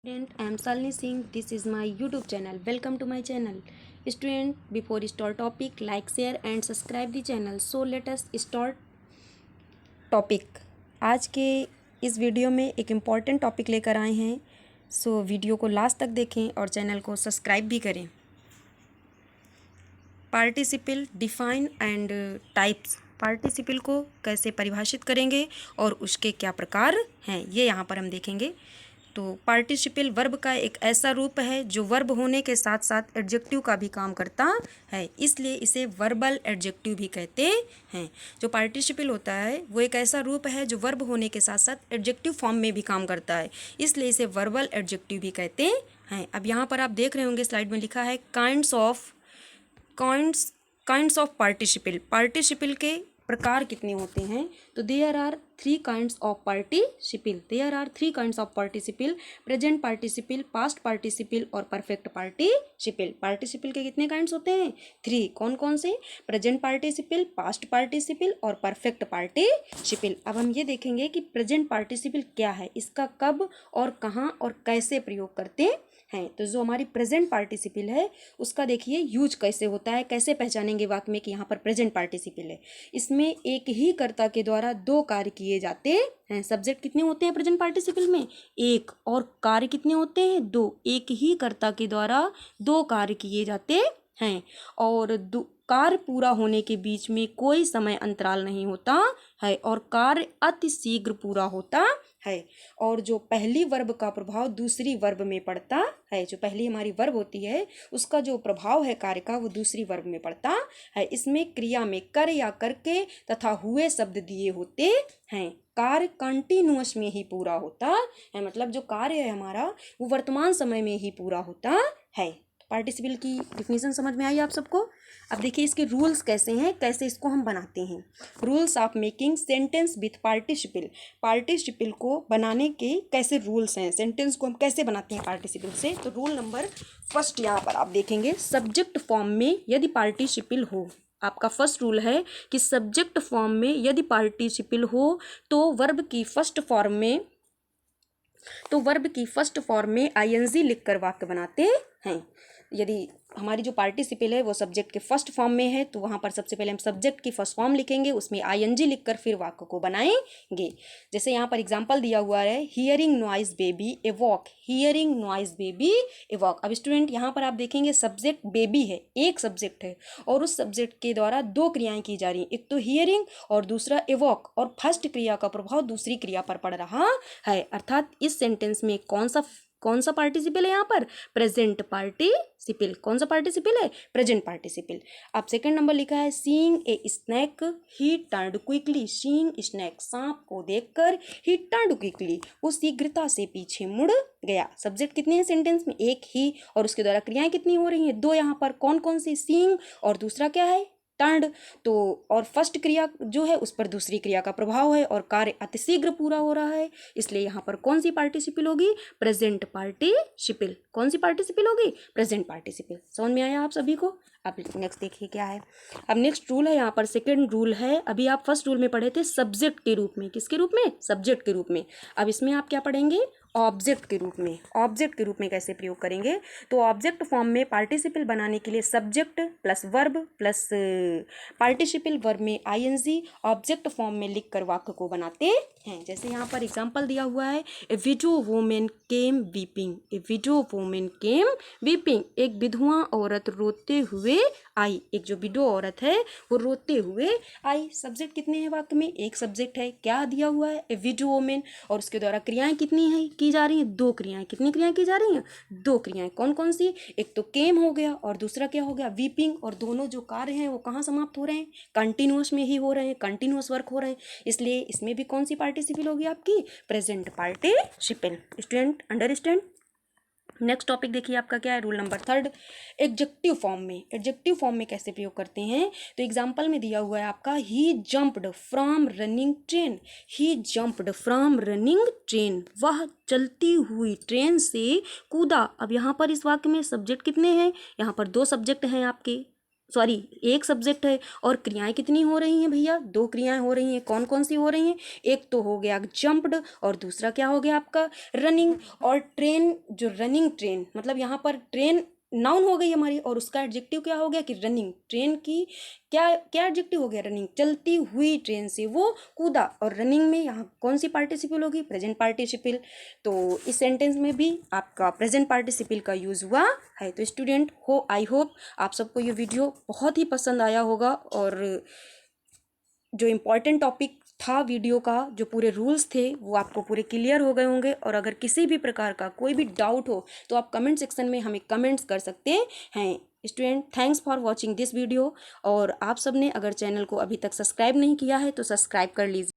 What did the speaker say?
Student, I am Salini Singh. This is my YouTube channel. Welcome to my channel. Student, before start topic, like, share and subscribe the channel. So let us start topic. आज के इस video में एक important topic लेकर आए हैं. So video को last तक देखें और चैनल को सब्सक्राइब भी करें. Participle define and types. Participle को कैसे परिभाषित करेंगे और उसके क्या प्रकार हैं, ये यहाँ पर हम देखेंगे. तो पार्टिसिपल वर्ब का एक ऐसा रूप है जो वर्ब होने के साथ साथ एडजेक्टिव का भी काम करता है, इसलिए इसे वर्बल एडजेक्टिव भी कहते हैं. जो पार्टिसिपल होता है वो एक ऐसा रूप है जो वर्ब होने के साथ साथ एडजेक्टिव फॉर्म में भी काम करता है, इसलिए इसे वर्बल एडजेक्टिव भी कहते हैं. अब यहाँ पर आप देख रहे होंगे स्लाइड में लिखा है काइंड्स ऑफ पार्टिसिपल. पार्टिसिपल के प्रकार कितने होते हैं, तो there are three kinds of participle. Present participle, past participle और परफेक्ट पार्टिसिपल. पार्टिसिपल के कितने काइंड्स होते हैं, थ्री. कौन कौन से, प्रेजेंट पार्टिसिपल, पास्ट पार्टिसिपल और परफेक्ट पार्टिसिपल. अब हम ये देखेंगे कि प्रेजेंट पार्टिसिपल क्या है, इसका कब और कहाँ और कैसे प्रयोग करते हैं. तो जो हमारी प्रेजेंट पार्टिसिपल है उसका देखिए यूज कैसे होता है, कैसे पहचानेंगे वाक्य में कि यहाँ पर प्रेजेंट पार्टिसिपल है. इसमें एक ही कर्ता के द्वारा दो कार्य किए जाते हैं. सब्जेक्ट कितने होते हैं प्रेजेंट पार्टिसिपल में, एक, और कार्य कितने होते हैं, दो. एक ही कर्ता के द्वारा दो कार्य किए जाते हैं और कार्य पूरा होने के बीच में कोई समय अंतराल नहीं होता है और कार्य अति शीघ्र पूरा होता है. और जो पहली वर्ब का प्रभाव दूसरी वर्ब में पड़ता है, जो पहली हमारी वर्ब होती है उसका जो प्रभाव है कार्य का वो दूसरी वर्ब में पड़ता है. इसमें क्रिया में कर या करके तथा हुए शब्द दिए होते हैं. कार्य कंटिन्यूअस में ही पूरा होता है, मतलब जो कार्य है हमारा वो वर्तमान समय में ही पूरा होता है. पार्टिसिपल की डिफिनीशन समझ में आई आप सबको. अब देखिए इसके रूल्स कैसे हैं, कैसे इसको हम बनाते हैं. Rules of making sentence with participle. Participle को बनाने के कैसे रूल्स हैं, सेंटेंस को हम कैसे बनाते हैं पार्टिसिपल से. तो रूल नंबर फर्स्ट यहाँ पर आप देखेंगे, सब्जेक्ट फॉर्म में यदि पार्टिसिपल हो. आपका फर्स्ट रूल है कि सब्जेक्ट फॉर्म में यदि पार्टिसिपल हो तो वर्ब की फर्स्ट फॉर्म में आईएनजी लिखकर वाक्य बनाते हैं. यदि हमारी जो पार्टिसिपल है वो सब्जेक्ट के फर्स्ट फॉर्म में है तो वहाँ पर सबसे पहले हम सब्जेक्ट की फर्स्ट फॉर्म लिखेंगे, उसमें आईएनजी लिखकर फिर वाक्य को बनाएंगे. जैसे यहाँ पर एग्जांपल दिया हुआ है, hearing noise baby a walk. Hearing noise baby a walk. अब स्टूडेंट यहाँ पर आप देखेंगे सब्जेक्ट बेबी है, एक सब्जेक्ट है और उस सब्जेक्ट के द्वारा दो क्रियाएं की जा रही हैं, एक तो हियरिंग और दूसरा ए वॉक, और फर्स्ट क्रिया का प्रभाव दूसरी क्रिया पर पड़ रहा है. अर्थात इस सेंटेंस में कौन सा पार्टिसिपल है यहाँ पर, प्रेजेंट पार्टिसिपल. कौन सा पार्टिसिपल है, प्रेजेंट पार्टिसिपल. अब सेकंड नंबर लिखा है seeing a snake he turned quickly. Seeing snake, सांप को देखकर, ही टर्न्ड क्विकली, वो शीघ्रता से पीछे मुड़ गया. सब्जेक्ट कितने हैं सेंटेंस में, एक ही, और उसके द्वारा क्रियाएं कितनी हो रही हैं, दो. यहाँ पर कौन कौन सी, सीइंग और दूसरा क्या है, टर्न्ड. तो और फर्स्ट क्रिया जो है उस पर दूसरी क्रिया का प्रभाव है और कार्य अतिशीघ्र पूरा हो रहा है, इसलिए यहाँ पर कौन सी पार्टिसिपल होगी, प्रेजेंट पार्टिसिपल. कौन सी पार्टिसिपल होगी, प्रेजेंट पार्टिसिपल. समझ में आया आप सभी को. अब नेक्स्ट देखिए क्या है. अब नेक्स्ट रूल है यहाँ पर, सेकंड रूल है. अभी आप फर्स्ट रूल में पढ़े थे सब्जेक्ट के रूप में, किसके रूप में, सब्जेक्ट के रूप में. अब इसमें आप क्या पढ़ेंगे, ऑब्जेक्ट के रूप में. ऑब्जेक्ट के रूप में कैसे प्रयोग करेंगे, तो ऑब्जेक्ट फॉर्म में पार्टिसिपल बनाने के लिए subject plus verb plus participle verb में आईएनजी ऑब्जेक्ट फॉर्म में लिखकर वाक्य को बनाते हैं. जैसे यहाँ पर एग्जांपल दिया हुआ है, ए विडो वुमेन केम वीपिंग. ए विडो वुमेन केम वीपिंग, एक विधवा औरत रोते हुए आई. एक जो विडो औरत है वो रोते हुए आई. सब्जेक्ट कितने हैं वाक्य में, एक सब्जेक्ट है, क्या दिया हुआ है, ए विडो वुमेन, और उसके द्वारा क्रियाएं कितनी है की जा रही हैं, दो क्रियाएं. कितनी क्रियाएं की जा रही हैं, दो क्रियाएं. कौन कौन सी, एक तो केम हो गया और दूसरा क्या हो गया, वीपिंग. और दोनों जो कार्य हैं वो कहाँ समाप्त हो रहे हैं, कंटिन्यूअस में ही हो रहे हैं, कंटिन्यूअस वर्क हो रहे हैं, इसलिए इसमें भी कौन सी पार्टिसिपल होगी आपकी, present participle. Student understand. Next topic देखिए आपका क्या है, rule number third, adjective form में. एडजेक्टिव फॉर्म में कैसे प्रयोग करते हैं, तो एग्जांपल में दिया हुआ है आपका, he jumped from running train. He jumped from running train, वह चलती हुई ट्रेन से कूदा. अब यहाँ पर इस वाक्य में सब्जेक्ट कितने हैं, यहाँ पर दो सब्जेक्ट हैं आपके, सॉरी एक सब्जेक्ट है और क्रियाएं कितनी हो रही हैं भैया, 2 क्रियाएं हो रही हैं। कौन कौन सी हो रही हैं? एक तो हो गया जंप्ड और दूसरा क्या हो गया आपका रनिंग। और ट्रेन, जो रनिंग ट्रेन मतलब यहाँ पर ट्रेन नाउन हो गई हमारी और उसका एडजेक्टिव क्या हो गया कि रनिंग। ट्रेन की क्या क्या एडजेक्टिव हो गया? रनिंग, चलती हुई ट्रेन से वो कूदा। और रनिंग में यहाँ कौन सी पार्टिसिपल होगी? Present participle. तो इस सेंटेंस में भी आपका प्रेजेंट पार्टिसिपल का यूज़ हुआ है। तो स्टूडेंट हो, आई होप आप सबको ये वीडियो बहुत ही पसंद आया होगा और जो इम्पोर्टेंट टॉपिक था वीडियो का, जो पूरे रूल्स थे वो आपको पूरे क्लियर हो गए होंगे। और अगर किसी भी प्रकार का कोई भी डाउट हो तो आप कमेंट सेक्शन में हमें कमेंट्स कर सकते हैं। Student, thanks for watching this video. और आप सब ने अगर चैनल को अभी तक सब्सक्राइब नहीं किया है तो सब्सक्राइब कर लीजिए।